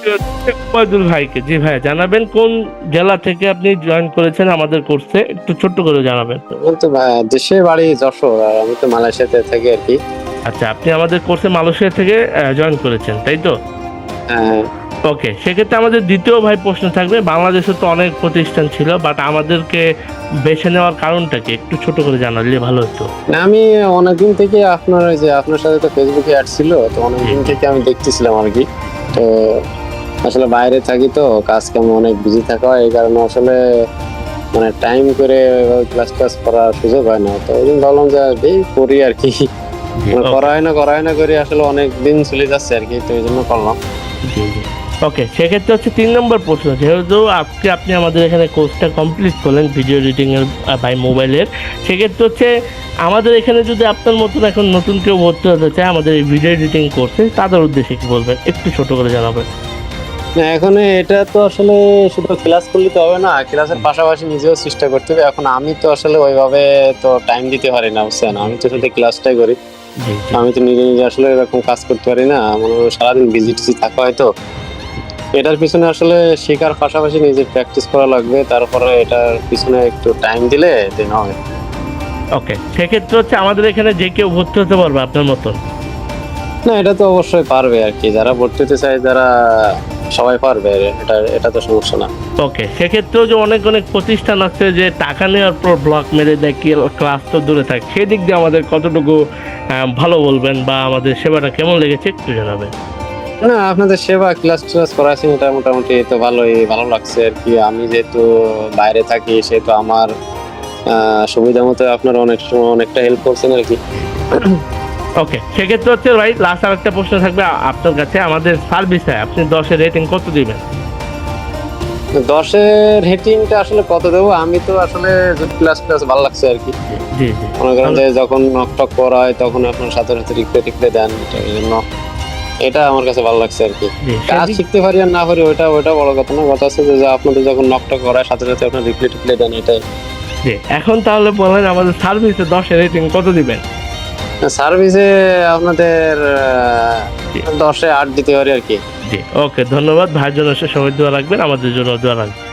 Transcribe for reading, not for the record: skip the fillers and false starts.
ওবায়দুল ভাইকে। জি ভাই, জানাবেন কোন জেলা থেকে আপনি জয়েন করেছেন আমাদের কোর্সে, একটু ছোট্ট করে জানাবেন। আমার তো দেশের বাড়ি যশোর, আর আমি তো মালয়েশিয়াতে থাকি আর কি। আচ্ছা, আপনি আমাদের কোর্সে মালয়েশিয়া থেকে জয়েন করেছেন, তাই তো? হ্যাঁ, ওকে, সেক্ষেত্রে আমাদের দ্বিতীয় ভাই প্রশ্ন থাকবে, বাংলাদেশে তো অনেক প্রতিষ্ঠান ছিল, বাট আমাদেরকে বেছে নেওয়ার কারণটা কি একটু ছোট করে জানালে ভালো হতো। না, আমি অনেকদিন থেকে আপনার ওই যে আপনার সাথে তো ফেসবুকে অ্যাড ছিল, তো অনেকদিন থেকে আমি দেখতেছিলাম আর কি। তো আসলে বাইরে থাকি, তো কাজ কামে অনেক বিজি থাকা হয়, এই কারণে আসলে মানে টাইম করে ক্লাস ক্লাস করার সুযোগ হয় না। তো ওই দিন ভাবলাম যে এই করি আর কি। জি, মানে করা হয় না করে আসলে অনেক দিন চলে যাচ্ছে আর কি, তো এই জন্য করলাম। জি, জি। ওকে, সেক্ষেত্রে হচ্ছে 3 নম্বর প্রশ্ন, যেহেতু আজকে আপনি আমাদের এখানে কোর্সটা কমপ্লিট করলেন ভিডিও এডিটিং এর বাই মোবাইলের, সেক্ষেত্রে হচ্ছে আমাদের এখানে যদি আপনার মতন এখন নতুন কেউ ভর্তি হতে চায় আমাদের এই ভিডিও এডিটিং কোর্সে, তাদের উদ্দেশ্যে কি বলবেন একটু ছোট করে জানাবেন। না, এখন এটা তো আসলে শুধু ক্লাস করলে তো হবে না, ক্লাসের পাশাপাশি নিজেও চেষ্টা করতে হবে। এখন আমি তো আসলে ওইভাবে তো টাইম দিতে পারি না, বুঝছেন, আমি তো শুধু ক্লাসটাই করি। জি, জি, আমি তো নিজে নিজে আসলে এরকম কাজ করতে পারি না, মনে হয় সারাদিন বিজি টিজি থাকা হয়। তো এটার পিছনে আসলে শেখার পাশাপাশি নিজের প্র্যাকটিস করা লাগবে, তারপরে এটার পিছনে একটু টাইম দিলে দেন হবে। ওকে, সেক্ষেত্রে হচ্ছে আমাদের এখানে যে কেউ ভর্তি হতে পারবে আপনার মতন। না, এটা তো অবশ্যই পারবে আর কি, যারা ভর্তি হতে চায় যারা সবাই পারবে, এটা তো সমস্যা না। ওকে, সেক্ষেত্রেও যে অনেক অনেক প্রতিষ্ঠান আছে যে টাকা নেওয়ার পর ব্লক মেরে দেয়, কি ক্লাস তো দূরে থাকে, সেদিক দিয়ে আমাদের কতটুকু ভালো বলবেন বা আমাদের সেবাটা কেমন লেগেছে একটু জানাবেন। না, আপনাদের সেবা ক্লাস টিলাস করাছেন, এটা মোটামুটি তো ভালো লাগছে আর কি। আমি যেহেতু বাইরে থাকি, সেহেতু আমার সুবিধা মতো আপনারা অনেক সময় অনেকটা হেল্প করছেন আর কি। ওকে, সেক্ষেত্রে হচ্ছে ভাই লাস্ট আর একটা প্রশ্ন থাকবে আপনার কাছে, আমাদের সার্ভিসে আপনি 10-এর রেটিং কত দিবেন? 10-এর রেটিংটা আসলে কত দেবো, আমি তো আসলে ক্লাস ক্লাস ভালো লাগছে আর কি। জি, জি, মনে করেন যে যখন নক টক করা হয় তখন আপনার সাথে সাথে রিপ্লাই দেন, তো এই জন্য এটা আমার কাছে ভালো লাগছে আর কি। জি, কাজ সেদিক শিখতে পারি আর না পারি ওইটা বড় কথা না, কথা আছে যে আপনাদের যখন নক টক করা হয় সাথে সাথে আপনার রিপ্লাই দেন, এটাই। জি। এখন তাহলে বলেন আমাদের সার্ভিসে 10-এর রেটিং কত দিবেন? সার্ভিসে আপনাদের জি, 10-এ 8 দিতে পারি আর কি। জি। ওকে, ধন্যবাদ। ভাইয়ের জন্য সময় দোয়া রাখবেন, আমাদের জন্য দোয়া রাখবেন।